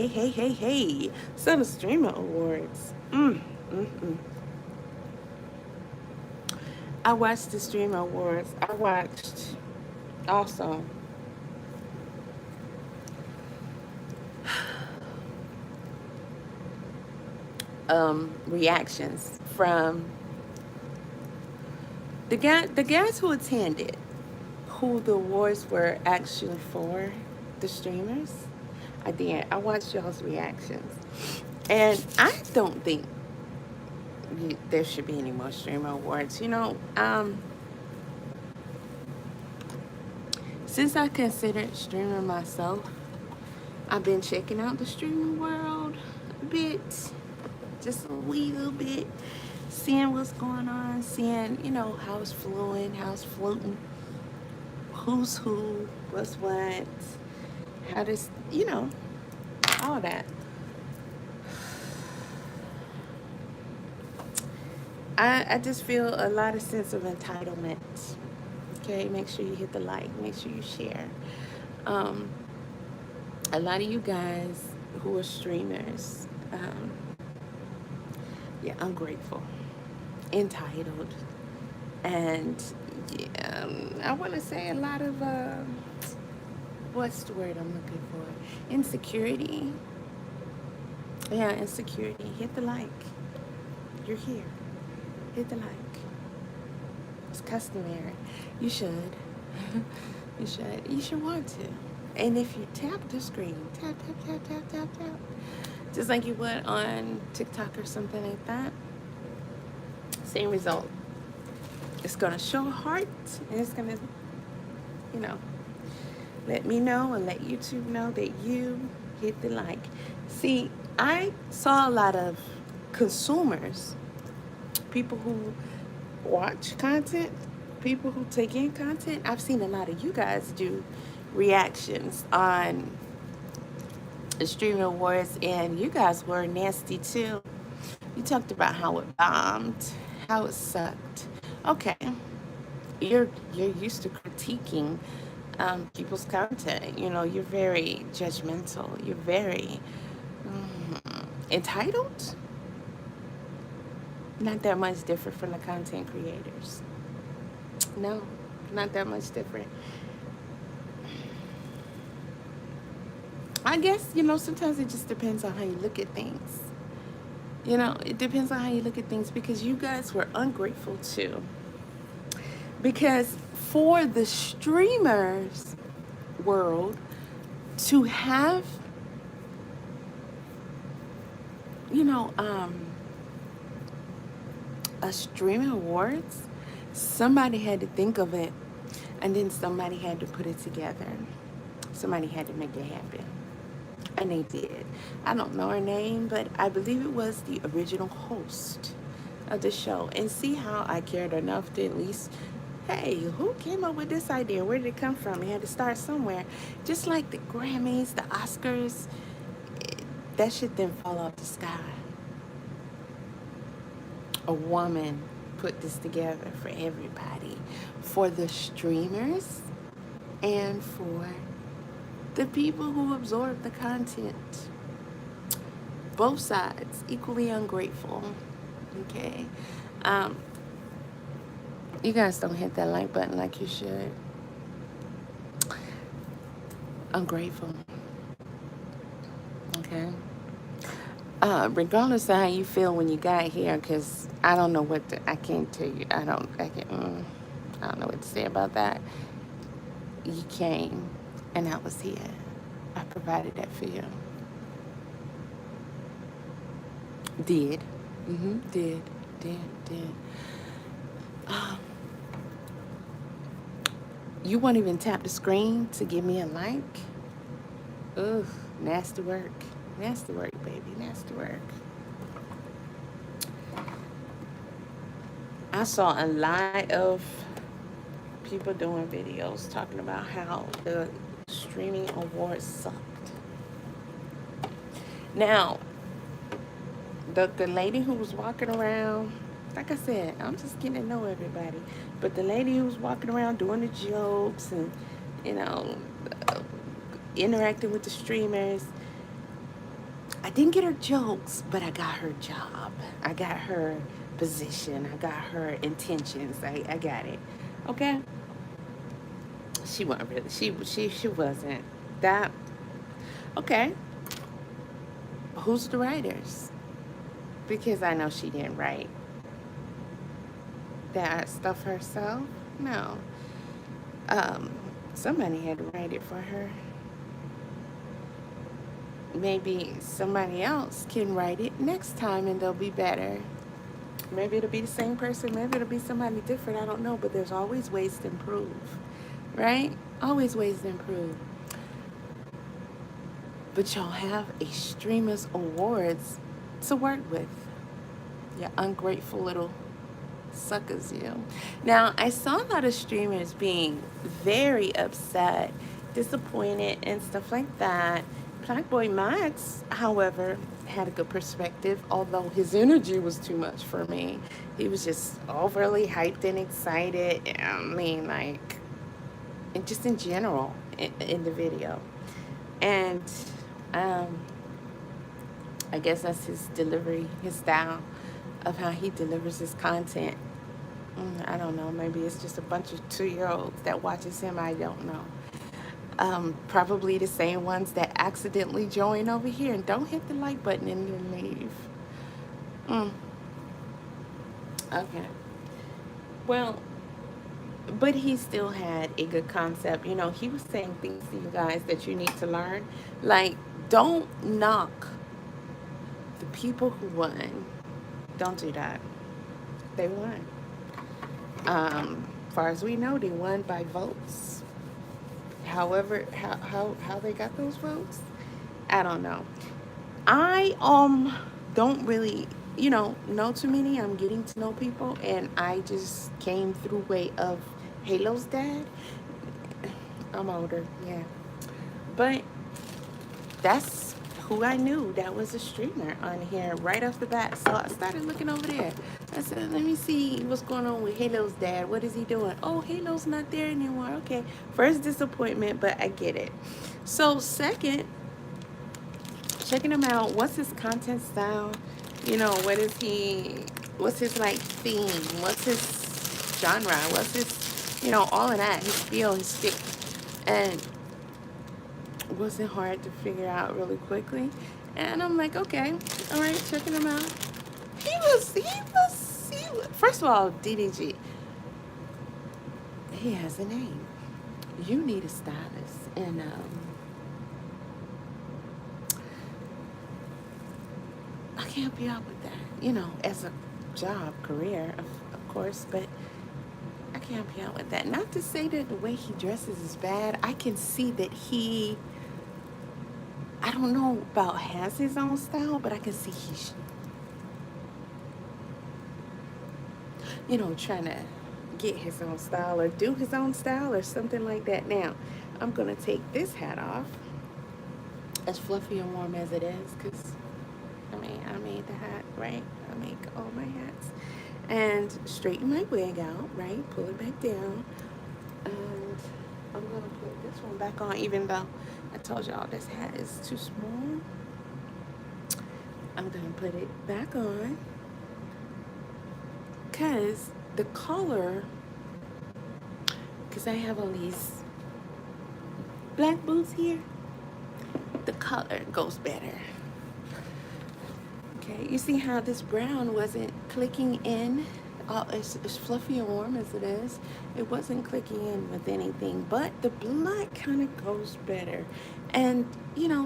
Hey. So the Streamer Awards. I watched the Streamer Awards. I watched also reactions from the guys who attended, who the awards were actually for, the streamers. I did. I watched y'all's reactions, and I don't think there should be any more streamer awards. Since I considered streaming myself, I've been checking out the streaming world a bit, just a little bit, seeing what's going on, seeing, how it's flowing, how it's floating, who's who, what's what, how this, all that. I just feel a lot of sense of entitlement. Okay, make sure you hit the like, make sure you share. Um, a lot of you guys who are streamers, yeah, ungrateful, entitled, and yeah, I want to say a lot of what's the word I'm looking for? Insecurity. Yeah, insecurity. Hit the like. You're here. Hit the like. It's customary. You should. You should. You should want to. And if you tap the screen, tap. Just like you would on TikTok or something like that. Same result. It's going to show a heart, and it's going to, let me know and let YouTube know that you hit the like. See, I saw a lot of consumers, people who watch content, people who take in content. I've seen a lot of you guys do reactions on the streaming awards, and you guys were nasty too. You talked about how it bombed, how it sucked. Okay, you're used to critiquing people's content. You're very judgmental. You're very entitled. Not that much different from the content creators. No, not that much different. I guess, sometimes it just depends on how you look at things. It depends on how you look at things, because you guys were ungrateful too. Because for the streamers world to have, a streaming awards, somebody had to think of it, and then somebody had to put it together. Somebody had to make it happen. And they did. I don't know her name, but I believe it was the original host of the show. And see how I cared enough to at least, hey, who came up with this idea? Where did it come from? It had to start somewhere. Just like the Grammys, the Oscars, that shit didn't fall off the sky. A woman put this together for everybody, for the streamers and for the people who absorb the content. Both sides equally ungrateful. Okay, you guys don't hit that like button like you should. Ungrateful. Okay. Regardless of how you feel when you got here, because I don't know I can't tell you. I don't know what to say about that. You came, and I was here. I provided that for you. Did. Did. You won't even tap the screen to give me a like? Ugh, nasty work. Nasty work, baby. Nasty work. I saw a lot of people doing videos talking about how the streaming awards sucked. Now, the lady who was walking around, like I said, I'm just getting to know everybody. But the lady who was walking around doing the jokes and, interacting with the streamers, I didn't get her jokes, but I got her job. I got her position. I got her intentions. I got it. Okay. She wasn't really. She wasn't that. Okay. Who's the writers? Because I know she didn't write that stuff herself. No. Um, Somebody had to write it for her. Maybe somebody else can write it next time and they'll be better. Maybe it'll be the same person. Maybe it'll be somebody different. I don't know. But there's always ways to improve, right? Always ways to improve. But y'all have a Streamers Awards to work with. You ungrateful little suckers, you. Now, I saw a lot of streamers being very upset, disappointed, and stuff like that. Black Boy Max, however, had a good perspective, although his energy was too much for me. He was just overly hyped and excited. I mean, like, and just in general in the video. And I guess that's his delivery, his style of how he delivers his content. I don't know. Maybe it's just a bunch of 2-year-olds that watches him. I don't know. Probably the same ones that accidentally join over here and don't hit the like button and then leave. Okay. Well, but he still had a good concept. You know, he was saying things to you guys that you need to learn. Like, don't knock the people who won. Don't do that. They won. Far as we know, they won by votes. However, how they got those votes, I don't know. I don't really, know too many. I'm getting to know people, and I just came through way of Halo's dad. I'm older, yeah, but that's who I knew that was a streamer on here right off the bat. So I started looking over there. I said, let me see what's going on with Halo's dad. What is he doing? Oh, Halo's not there anymore. Okay. First disappointment, but I get it. So second, checking him out. What's his content style? What's his like theme? What's his genre? What's his, all of that. His feel, his stick. And wasn't hard to figure out really quickly. And I'm like, okay, all right, checking him out. He was, first of all, DDG, he has a name. You need a stylist. And I can help you out with that, as a job, career, of course, but I can help you out with that. Not to say that the way he dresses is bad. I can see that I don't know about has his own style, but I can see he's, trying to get his own style or do his own style or something like that. Now, I'm going to take this hat off, as fluffy and warm as it is, because, I made the hat, right? I make all my hats. And straighten my wig out, right? Pull it back down. And I'm going to put this one back on, even though I told y'all this hat is too small. I'm going to put it back on because the color, because I have all these black boots here, the color goes better. Okay, you see how this brown wasn't clicking in? As fluffy and warm as it is, it wasn't clicking in with anything, but the black kind of goes better. And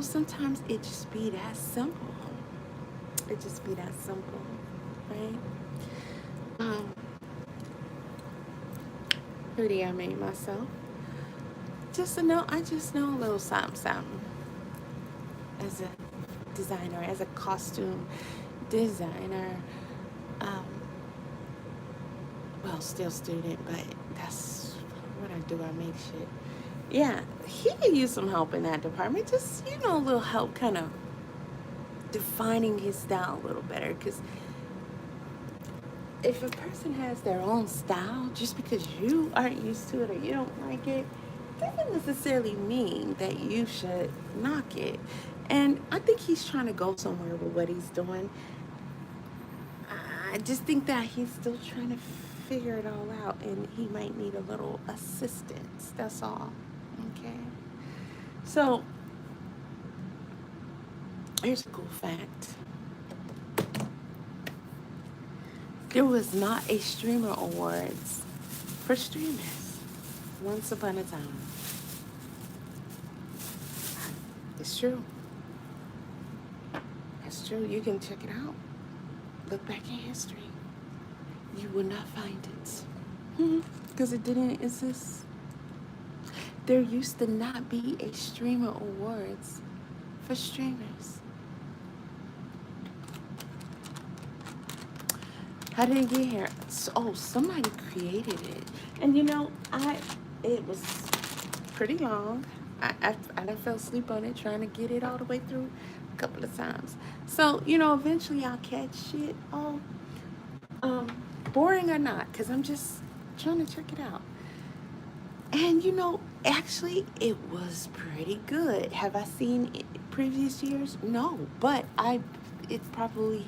sometimes it just be that simple. It just be that simple, right? Hoodie I made myself. I just know a little something as a designer, as a costume designer. Well, still student, but that's what I do. I make shit. Yeah, he could use some help in that department. Just, a little help kind of defining his style a little better. Because if a person has their own style, just because you aren't used to it or you don't like it, doesn't necessarily mean that you should knock it. And I think he's trying to go somewhere with what he's doing. I just think that he's still trying to figure it all out, and he might need a little assistance. That's all. Okay. So here's a cool fact: there was not a streamer awards for streamers once upon a time. It's true. It's true. You can check it out. Look back in history. You will not find it. Because it didn't exist. There used to not be a streamer awards for streamers. How did it get here? Oh, somebody created it. And it was pretty long. I done fell asleep on it trying to get it all the way through a couple of times. So, eventually I'll catch shit. Oh, um, boring or not, because I'm just trying to check it out. And actually, it was pretty good. Have I seen it previous years? No, but it probably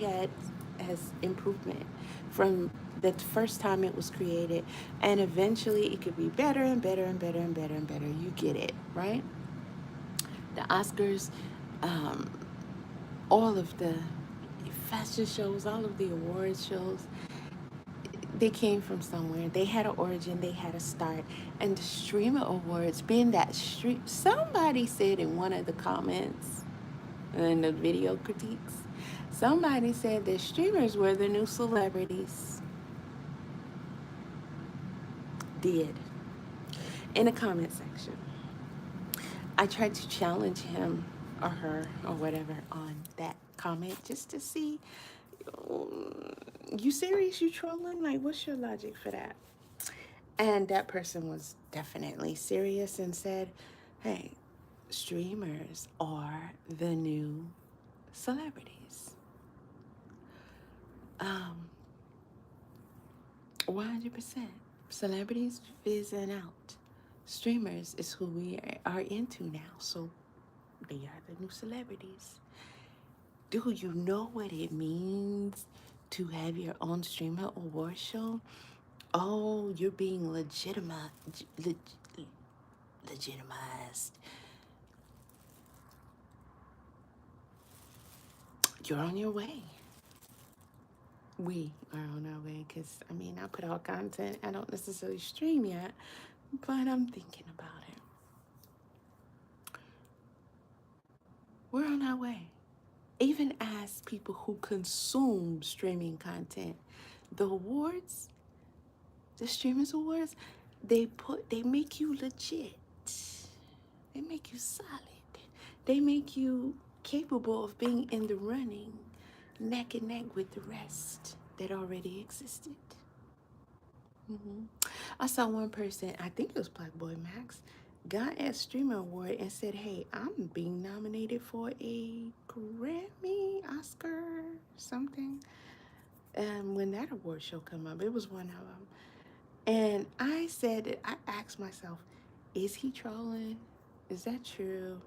has improvement from the first time it was created, and eventually it could be better and better and better and better and better. You get it, right? The Oscars, um, all of the fashion shows, all of the awards shows, they came from somewhere. They had an origin, they had a start. And the streamer awards, being that stream, somebody said in one of the comments in the video critiques, somebody said that streamers were the new celebrities. Did. In the comment section. I tried to challenge him or her or whatever on that comment just to see, you serious? You trolling? Like, what's your logic for that? And that person was definitely serious and said, hey, streamers are the new celebrities. 100%. Celebrities fizzing out. Streamers is who we are into now. So they are the new celebrities. Do you know what it means to have your own streamer award show? Oh, you're being legitimized. You're on your way. We are on our way because, I put out content. I don't necessarily stream yet, but I'm thinking about it. We're on our way. Even as people who consume streaming content, the awards, the streamers awards, they make you legit. They make you solid. They make you capable of being in the running, neck and neck with the rest that already existed. I saw one person, I think it was Black Boy Max, got a streamer award and said, hey, I'm being nominated for a Grammy, Oscar, something. And when that award show come up, it was one of them. And I asked myself, is he trolling? Is that true?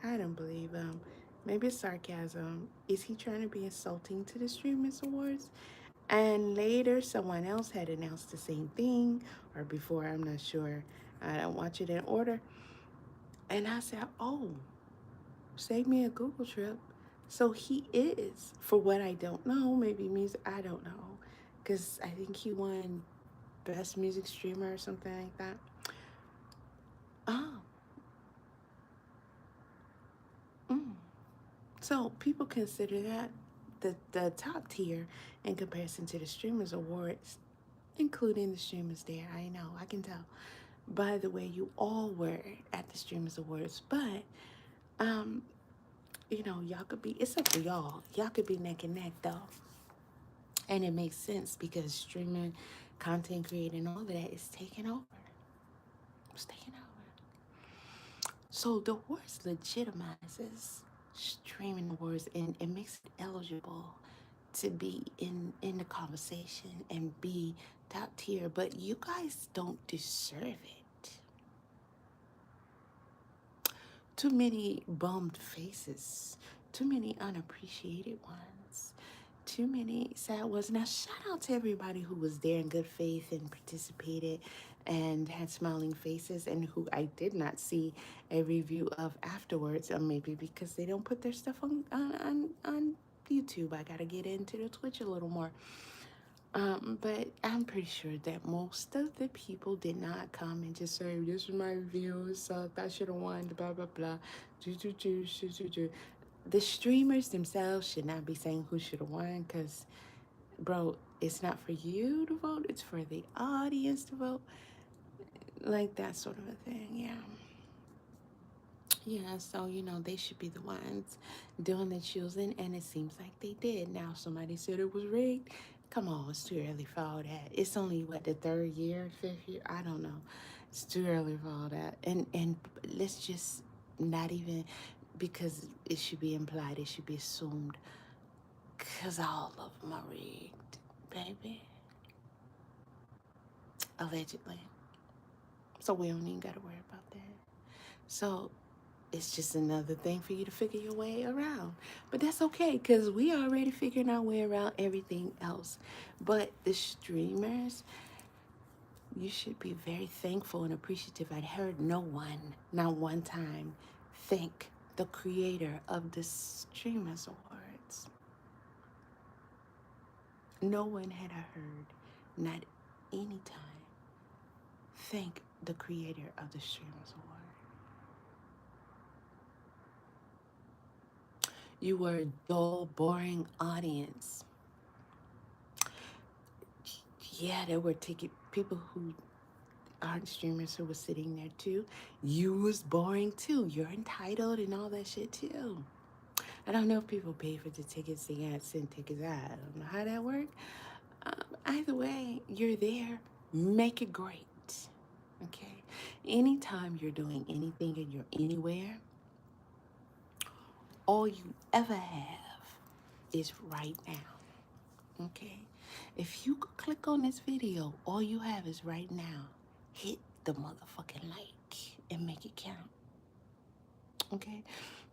I don't believe him. Maybe it's sarcasm. Is he trying to be insulting to the Streamers Awards? And later, someone else had announced the same thing, or before, I'm not sure. I don't watch it in order. And I said, oh, save me a Google trip. So he is, for what I don't know, maybe music, I don't know. Because I think he won Best Music Streamer or something like that. Oh. Mm. So people consider that the top tier in comparison to the Streamers Awards, including the streamers there. I know, I can tell by the way you all were at the Streamers Awards. But y'all could be, it's up to y'all. Y'all could be neck and neck though. And it makes sense because streaming, content creating, all of that is taking over. It's taking over. So the awards legitimizes streaming awards, and it makes it eligible to be in the conversation and be top tier, but you guys don't deserve it. Too many bummed faces, too many unappreciated ones, too many sad ones. Now, shout out to everybody who was there in good faith and participated and had smiling faces, and who I did not see a review of afterwards, or maybe because they don't put their stuff on YouTube. I gotta get into the Twitch a little more. But I'm pretty sure that most of the people did not come and just say, "This is my review, so I should have won, blah, blah, blah." The streamers themselves should not be saying who should have won, because, bro, it's not for you to vote, it's for the audience to vote. Like that sort of a thing, yeah. Yeah, so they should be the ones doing the choosing, and it seems like they did. Now, somebody said it was rigged. Come on, it's too early for all that. It's only what, the third year, fifth year? I don't know. It's too early for all that. And let's just not even, because it should be implied, it should be assumed, because all of them are rigged, baby. Allegedly. So we don't even got to worry about that. So it's just another thing for you to figure your way around. But that's okay, because we already figuring our way around everything else. But the streamers, you should be very thankful and appreciative. I heard no one, not one time, thank the creator of the Streamers Awards. No one had I heard, not any time, thank the creator of the Streamers Award. You were a dull, boring audience. Yeah, there were people who aren't streamers who were sitting there too. You was boring too. You're entitled and all that shit too. I don't know if people pay for the tickets. They got sent tickets. I don't know how that worked. Either way, you're there. Make it great. Okay? Anytime you're doing anything and you're anywhere, all you ever have is right now. Okay? If you click on this video, all you have is right now. Hit the motherfucking like and make it count. Okay?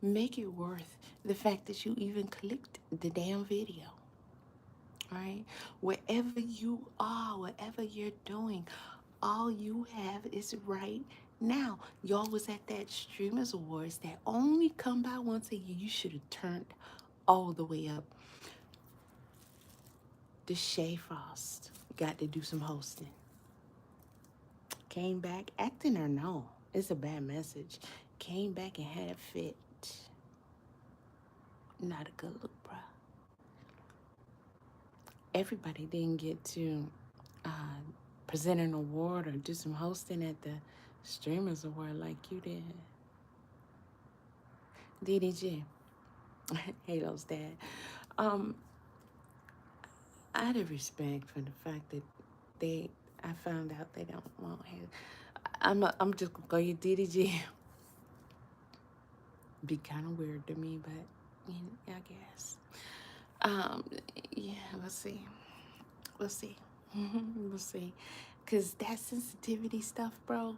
Make it worth the fact that you even clicked the damn video. All right? Wherever you are, whatever you're doing, all you have is right now. Y'all was at that Streamers Awards that only come by once a year. You should have turned all the way up. The Shay Frost got to do some hosting. Came back acting or no. It's a bad message. Came back and had a fit. Not a good look, bruh. Everybody didn't get to present an award or do some hosting at the Streamers Award like you did. DDG. Halo's dad. Out of respect for the fact that I found out they don't want him. I'm just gonna call you DDG. Be kind of weird to me, but I guess. Yeah, we'll see. We'll see. We'll see. Cause that sensitivity stuff, bro,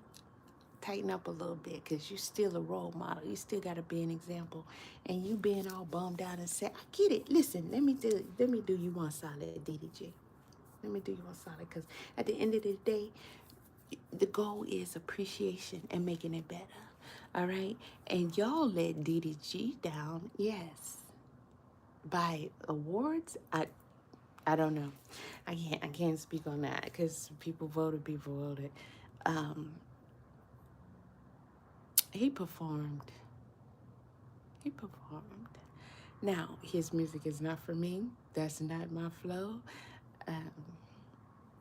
tighten up a little bit, because you still a role model. You still got to be an example. And you being all bummed out and sad, I get it. Listen, let me do you one solid, DDG. Let me do you one solid, because at the end of the day, the goal is appreciation and making it better. All right? And y'all let DDG down, yes. By awards, I don't know. I can't speak on that, because people voted. He performed. Now, his music is not for me. That's not my flow.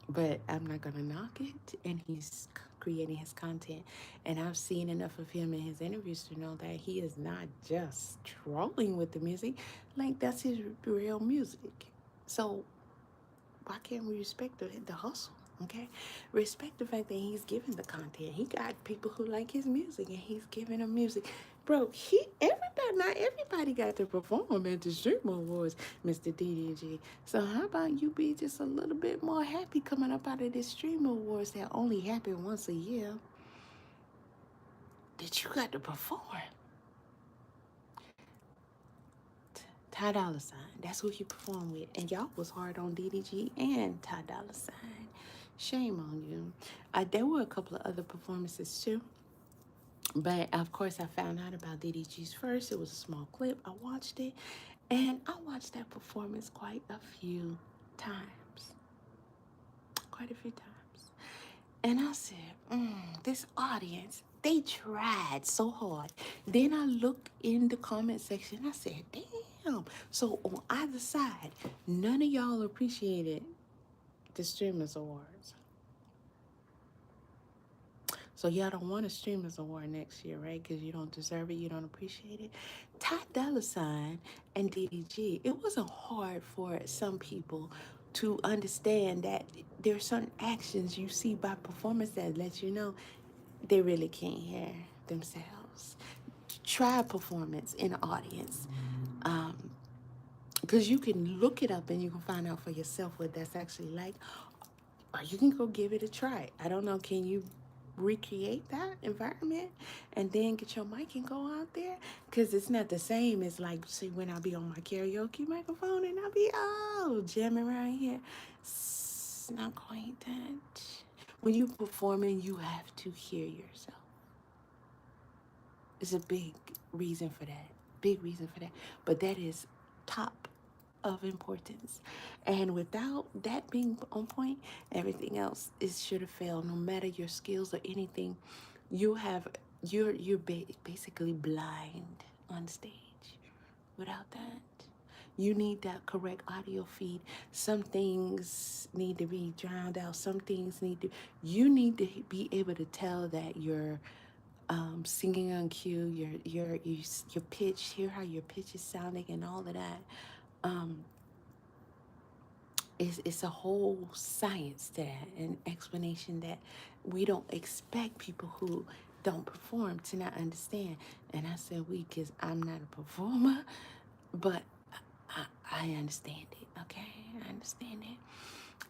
But I'm not going to knock it. And he's creating his content. And I've seen enough of him in his interviews to know that he is not just trolling with the music. Like, that's his real music. So why can't we respect the hustle? Okay, respect the fact that he's giving the content. He got people who like his music, and he's giving them music, bro. Not everybody got to perform at the Streamer Awards, Mr. DDG. So how about you be just a little bit more happy coming up out of this Streamer Awards that only happen once a year? That you got to perform. Ty Dolla Sign. That's who he performed with. And y'all was hard on DDG and Ty Dolla Sign. Shame on you. There were a couple of other performances too. But of course, I found out about DDG's first. It was a small clip. I watched it. And I watched that performance quite a few times. Quite a few times. And I said, this audience, they tried so hard. Then I looked in the comment section. I said, damn. So on either side, none of y'all appreciated the Streamers Awards. So y'all don't want a Streamers Award next year, right? Because you don't deserve it. You don't appreciate it. Ty Dolla Sign and DDG, it wasn't hard for some people to understand that there are certain actions you see by performance that let you know they really can't hear themselves. Try performance in an audience. Because you can look it up and you can find out for yourself what that's actually like. Or you can go give it a try. I don't know, can you recreate that environment and then get your mic and go out there? Because it's not the same as like, see, when I be on my karaoke microphone and I be, jamming right here. It's not quite that. When you're performing, you have to hear yourself. It's a big reason for that. Big reason for that. But that is top of importance. And without that being on point, everything else is should have failed. No matter your skills or anything, you're basically blind on stage. Without that, you need that correct audio feed. Some things need to be drowned out. Some things you need to be able to tell that you're singing on cue, your pitch, hear how your pitch is sounding and all of that. It's a whole science to that, an explanation that we don't expect people who don't perform to not understand. And I said we because I'm not a performer, but I understand it, okay? I understand it.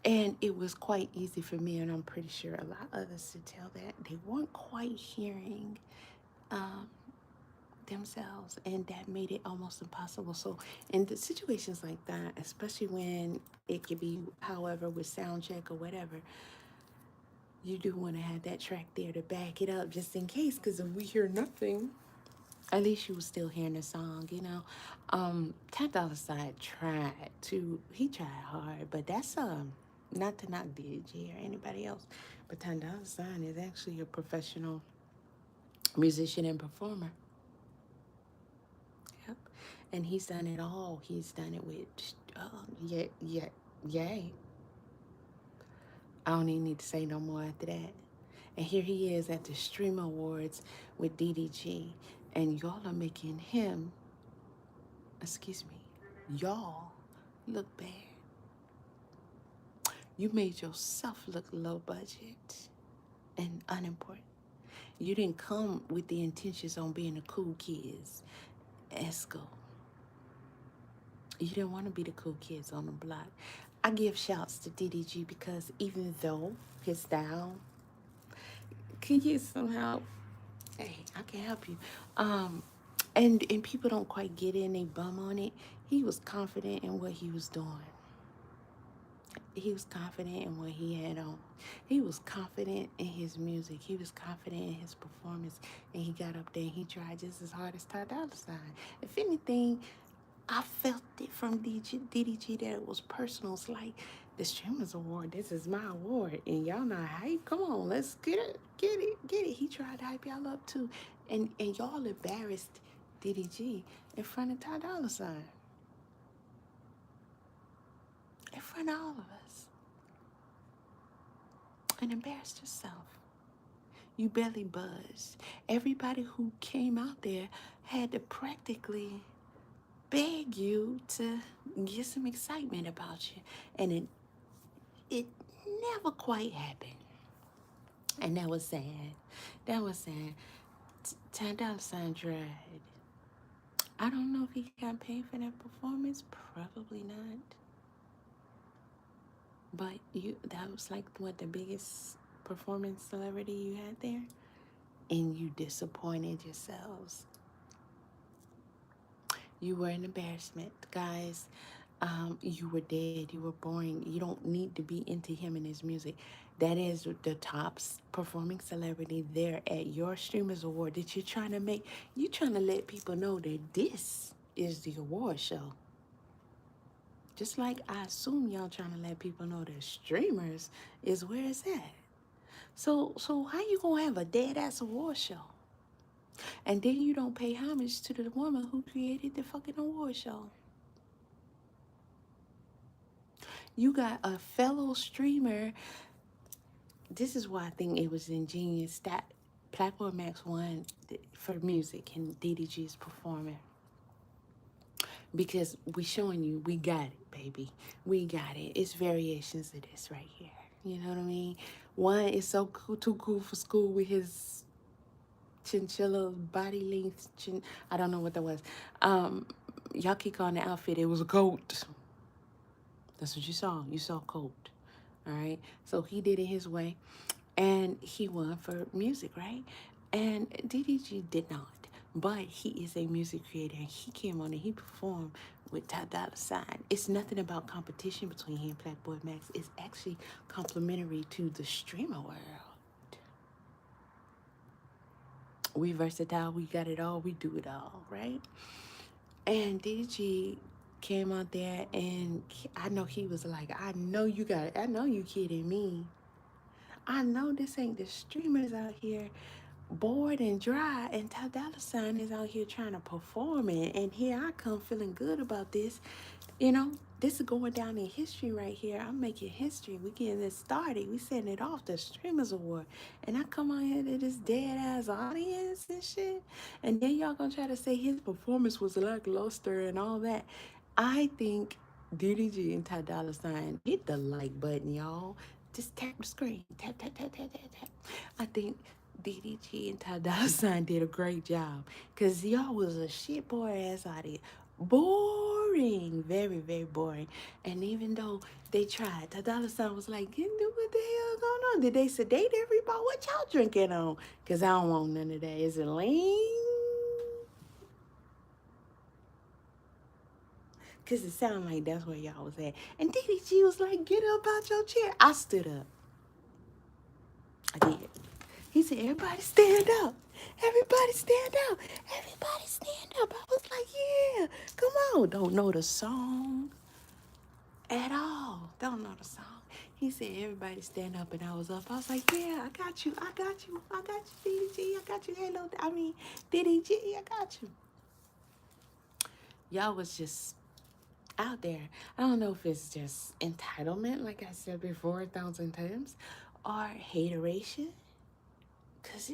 And it was quite easy for me, and I'm pretty sure a lot of others to tell that they weren't quite hearing themselves, and that made it almost impossible. So in the situations like that, especially when it could be however with sound check or whatever, you do want to have that track there to back it up just in case, because if we hear nothing, at least you were still hearing the song, you know. Ty Dolla Sign he tried hard, but that's not to knock DG or anybody else, but Ty Dolla Sign is actually a professional musician and performer. Yep. And he's done it all. He's done it with, yay. I don't even need to say no more after that. And here he is at the Stream Awards with DDG. And y'all are making him, y'all look bad. You made yourself look low budget and unimportant. You didn't come with the intentions on being the cool kids at school. You didn't want to be the cool kids on the block. I give shouts to DDG because even though his style can use some help, hey, I can help you. And people don't quite get it and they bum on it. He was confident in what he was doing. He was confident in what he had on. He was confident in his music. He was confident in his performance. And he got up there and he tried just as hard as Ty Dolla Sign. If anything, I felt it from DDG that it was personal. It's like the Streamers Award. This is my award, and y'all not hype. Come on, let's get it. He tried to hype y'all up too, and y'all embarrassed DDG in front of Ty Dolla Sign, in front of all of us, and embarrassed yourself. You barely buzzed. Everybody who came out there had to practically beg you to get some excitement about you, and it never quite happened. And that was sad. That was sad. Ty Dolla Sign tried. I don't know if he got paid for that performance. Probably not. But that was like what, the biggest performance celebrity you had there? And you disappointed yourselves. You were an embarrassment, guys. You were dead. You were boring. You don't need to be into him and his music. That is the top performing celebrity there at your Streamers Award that you're trying to make. You're trying to let people know that this is the award show. Just like I assume y'all trying to let people know that streamers is where it's at. So how you gonna have a dead ass award show? And then you don't pay homage to the woman who created the fucking award show. You got a fellow streamer. This is why I think it was ingenious that Platform Max won for music and DDG's performing. Because we showing you we got it, baby. We got it. It's variations of this right here. You know what I mean? One is so cool, too cool for school with his chinchilla body length. I don't know what that was. Y'all keep calling the outfit. It was a coat. That's what you saw. You saw coat. All right. So he did it his way, and he won for music, right? And DDG did not. But he is a music creator, and he came on and he performed with Ty Dolla $ign. It's nothing about competition between he and Black Boy Max. It's actually complimentary to the streamer world. We versatile, we got it all, we do it all, right? And DDG came out there, and I know he was like, I know you got it. I know you kidding me. I know this ain't the streamers out here bored and dry, and Ty Dolla $ign is out here trying to perform it, and here I come feeling good about this. You know, this is going down in history right here. I'm making history. We getting this started. We setting it off, the Streamers Award. And I come on here to this dead ass audience and shit. And then y'all gonna try to say his performance was lackluster and all that. I think DDG and Ty Dolla $ign, hit the like button, y'all. Just tap the screen. Tap, tap, tap, tap, tap, tap. I think DDG and Ty Dolla $ign did a great job. Because y'all was a shit boy ass audience. Boring. Very, very boring. And even though they tried, Ty Dolla $ign was like, what the hell going on? Did they sedate everybody? What y'all drinking on? Because I don't want none of that. Is it lean? Because it sounded like that's where y'all was at. And DDG was like, get up out your chair. I stood up. I did. He said, everybody stand up. Everybody stand up. Everybody stand up. I was like, yeah, come on. Don't know the song at all. Don't know the song. He said, everybody stand up, and I was up. I was like, yeah, I got you. I got you. I got you, DDG. I got you. Hello. I mean, DDG, I got you. Y'all was just out there. I don't know if it's just entitlement, like I said before 1,000 times, or hateration. Because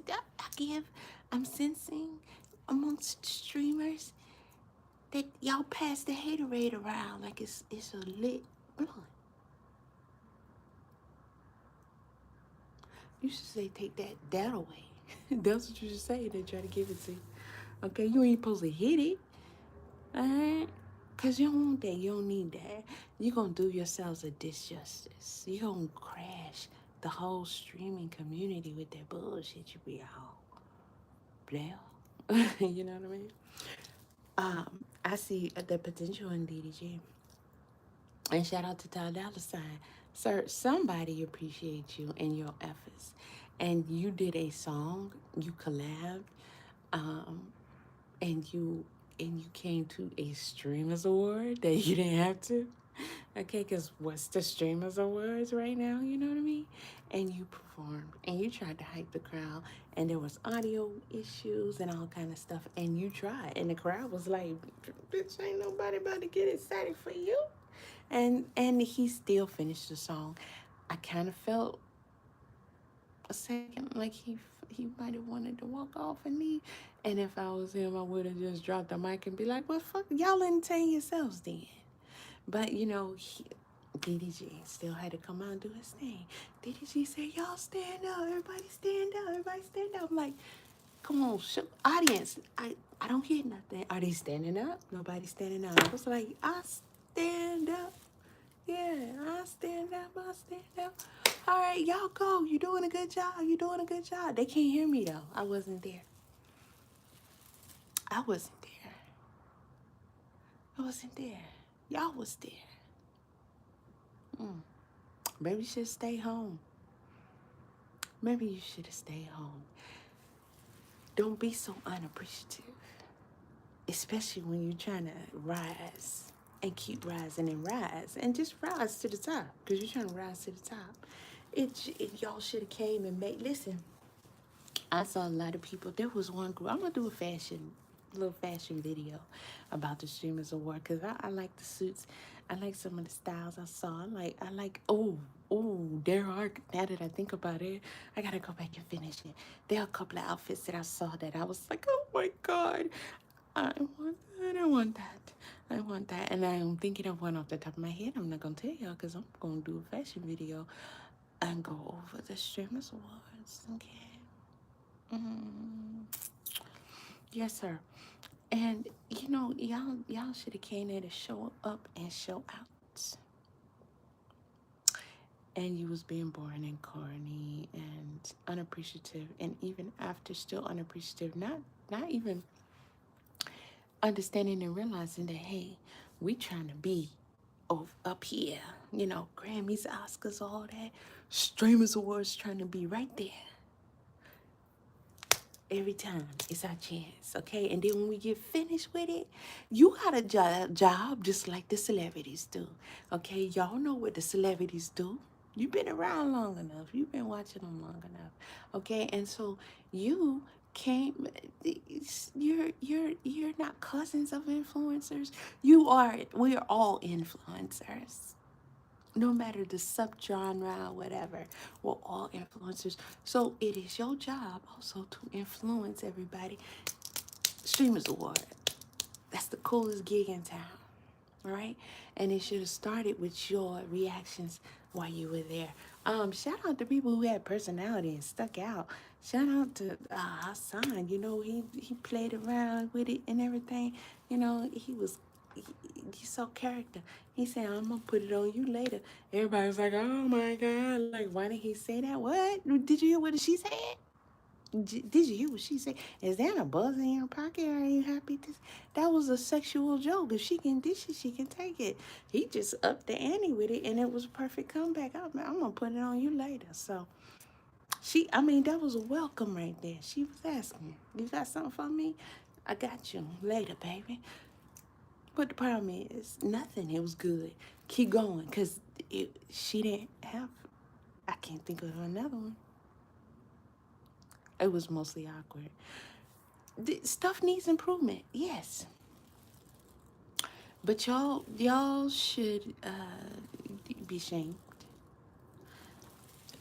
I'm sensing amongst streamers that y'all pass the haterade around like it's a lit blunt. You should say, take that away. That's what you should say. They try to give it to you. Okay, you ain't supposed to hit it. Alright? Because you don't want that. You don't need that. You're going to do yourselves a disjustice. You're going to crash the whole streaming community with that bullshit you be all blah. You know what I mean? I see the potential in DDG. And shout out to Ty Dolla $ign. Sir, somebody appreciates you and your efforts. And you did a song, you collabed, and you came to a Streamers Award that you didn't have to. Okay, because what's the Streamers Awards right now? You know what I mean? And you performed, and you tried to hype the crowd, and there was audio issues and all kind of stuff, and you tried, and the crowd was like, bitch, ain't nobody about to get excited for you. And he still finished the song. I kind of felt a second like he might have wanted to walk off and leave. And if I was him, I would have just dropped the mic and be like, well, fuck, y'all entertain yourselves then. But, you know, DDG still had to come out and do his thing. DDG said, y'all stand up. Everybody stand up. Everybody stand up. I'm like, come on, audience. I don't hear nothing. Are they standing up? Nobody's standing up. I was like, I stand up. Yeah, I stand up. I stand up. All right, y'all go. You're doing a good job. You're doing a good job. They can't hear me, though. I wasn't there. I wasn't there. I wasn't there. Y'all was there. Mm. Maybe you should stay home. Maybe you should have stayed home. Don't be so unappreciative, especially when you're trying to rise and keep rising and rise and just rise to the top because you're trying to rise to the top. Y'all should have came and made. Listen, I saw a lot of people. There was one group. I'm gonna do little fashion video about the Streamers Award because I like the suits. I like some of the styles I saw. There are, now that I think about it, I gotta go back and finish it. There are a couple of outfits that I saw that I was like, oh my God, I want that, I want that, I want that. And I'm thinking of one off the top of my head. I'm not gonna tell y'all because I'm gonna do a fashion video and go over the Streamers Awards, okay? Mm, yes, sir. And y'all should have came there to show up and show out. And you was being boring and corny and unappreciative, and even after still unappreciative, not even understanding and realizing that hey, we trying to be up here, Grammys, Oscars, all that, Streamers Awards, trying to be right there. Every time it's our chance, okay? And then when we get finished with it, you got a job just like the celebrities do, okay? Y'all know what the celebrities do. You've been around long enough. You've been watching them long enough, okay? And so you can't. You're not cousins of influencers. You are. We are all influencers, no matter the subgenre or whatever. We're all influencers. So it is your job also to influence everybody. Streamers Award. That's the coolest gig in town. All right? And it should have started with your reactions while you were there. Shout out to people who had personality and stuck out. Shout out to Hassan. He played around with it and everything. He saw character. He said, I'm gonna put it on you later. Everybody's like, oh my God, like, why did he say that? What? Did you hear what she said? Did you hear what she said? Is there a buzz in your pocket? Are you happy? That was a sexual joke. If she can dish it, she can take it. He just upped the ante with it, and it was a perfect comeback. I'm gonna put it on you later. So that was a welcome right there. She was asking, you got something for me? I got you later, baby. But the problem is nothing. It was good. Keep going, cause she didn't have. I can't think of another one. It was mostly awkward. Stuff needs improvement, yes, but y'all should be ashamed.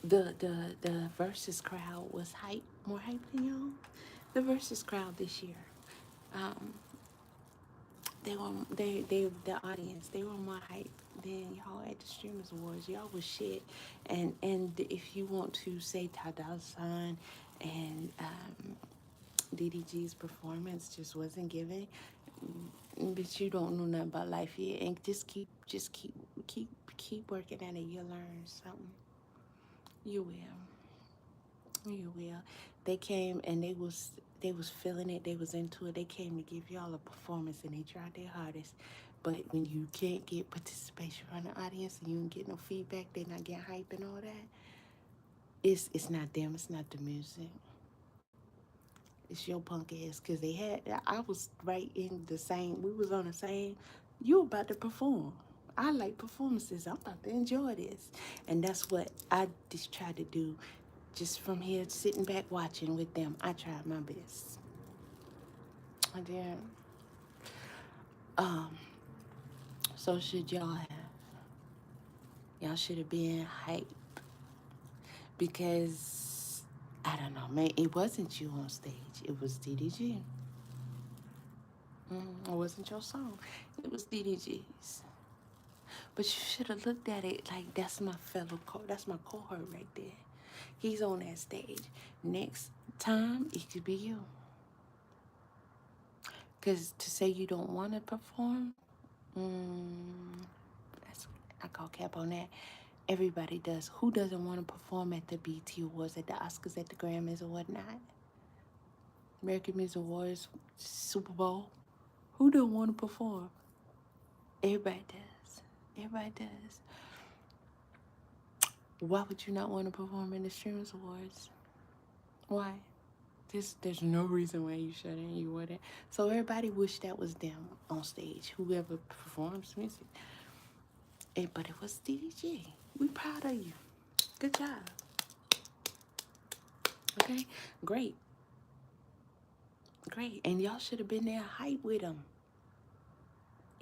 The versus crowd was more hype than y'all. The versus crowd this year, um, the audience, they were more hype than y'all at the Streamers Awards. Y'all was shit, and if you want to say Tadal San and DDG's performance just wasn't given, but you don't know nothing about life yet, and keep working at it. You'll learn something. You will. You will. They came and they was feeling it. They was into it. They came to give y'all a performance, and they tried their hardest. But when you can't get participation from the audience and you don't get no feedback, they not getting hype and all that. It's not them. It's not the music. It's your punk ass, because I was right in the same, we was on the same, you about to perform. I like performances. I'm about to enjoy this. And that's what I just tried to do, just from here sitting back watching with them. I tried my best. I did. Um, so should y'all have. Y'all should have been hype, because I don't know, man, it wasn't you on stage. It was DDG. It wasn't your song. It was DDG's. But you should have looked at it like that's my cohort right there. He's on that stage. Next time, it could be you. Because to say you don't want to perform, that's, I call cap on that. Everybody does. Who doesn't want to perform at the BT Awards, at the Oscars, at the Grammys, or whatnot? American Music Awards, Super Bowl. Who don't want to perform? Everybody does. Everybody does. Why would you not want to perform in the Streamers Awards? Why? There's no reason why you shouldn't. You wouldn't. So everybody wish that was them on stage. Whoever performs music. But it was DDG. We proud of you. Good job. Okay, great. Great. And y'all should have been there hype with them.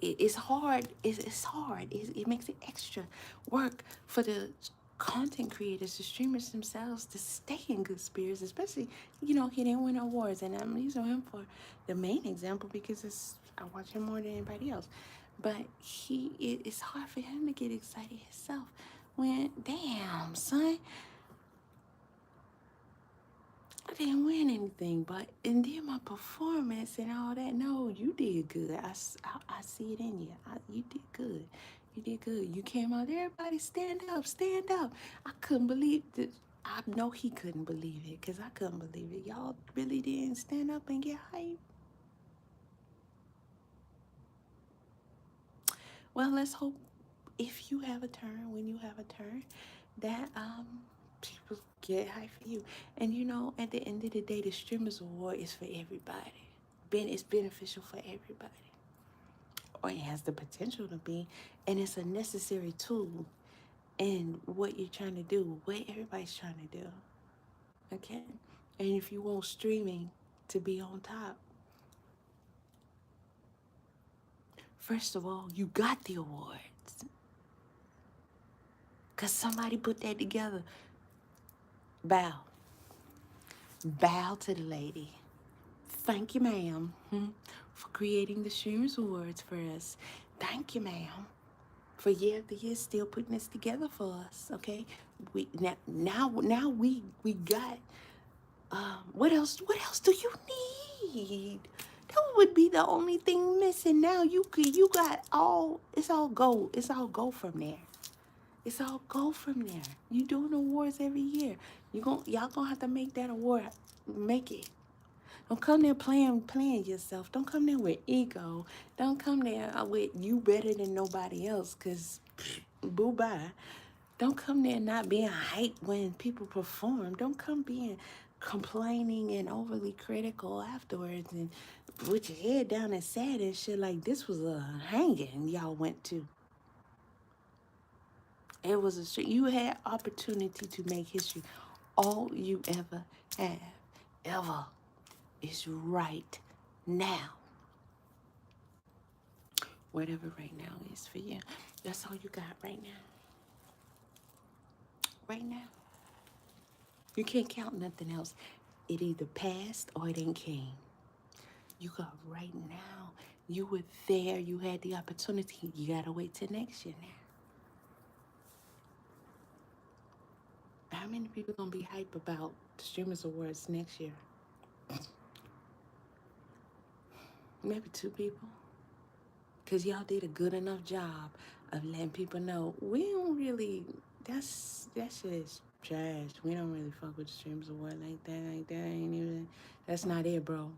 It's hard. It's hard. It makes it extra work for the content creators, the streamers themselves, to stay in good spirits, especially, he didn't win awards. And I'm using him for the main example because I watch him more than anybody else. But it's hard for him to get excited himself when, damn, son, I didn't win anything, and then my performance and all that. No, you did good. I see it in you. You did good. You did good. You came out there, everybody stand up, stand up. I couldn't believe that. I know he couldn't believe it because I couldn't believe it. Y'all really didn't stand up and get hype. Well, let's hope if you have a turn, when you have a turn, that people get hype for you. And at the end of the day, the Streamers Award is for everybody. It's beneficial for everybody. Or it has the potential to be. And it's a necessary tool in what you're trying to do, what everybody's trying to do. Okay? And if you want streaming to be on top, first of all, you got the awards. Because somebody put that together. Bow. Bow to the lady. Thank you, ma'am, for creating the Streamers Awards for us. Thank you, ma'am, for year after year still putting this together for us. Okay, now we got. What else? What else do you need? That would be the only thing missing. Now you got all. It's all go. It's all go from there. It's all go from there. You doing awards every year. Y'all gonna have to make that award. Make it. Don't come there playing yourself. Don't come there with ego. Don't come there with you better than nobody else, because boo-bye. Don't come there not being hyped when people perform. Don't come being complaining and overly critical afterwards and with your head down and sad and shit like this was a hanging y'all went to. It was you had opportunity to make history. All you ever have, ever, is right now. Whatever right now is for you. That's all you got right now. Right now. You can't count nothing else. It either passed or it ain't came. You got right now. You were there. You had the opportunity. You gotta wait till next year now. How many people gonna be hype about the Streamers Awards next year? Maybe 2 people. Because y'all did a good enough job of letting people know we don't really, that shit is trash. We don't really fuck with the Streamers Award like that. Ain't even, that's not it, bro.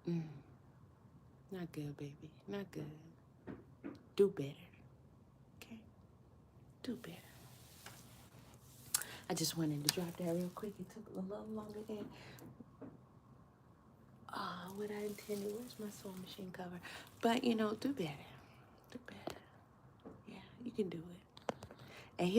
Yeah. Not good, baby. Not good. Do better. Okay? Do better. I just wanted to drop that real quick. It took a little longer than what I intended. Where's my sewing machine cover? But, do better. Do better. Yeah, you can do it. And hit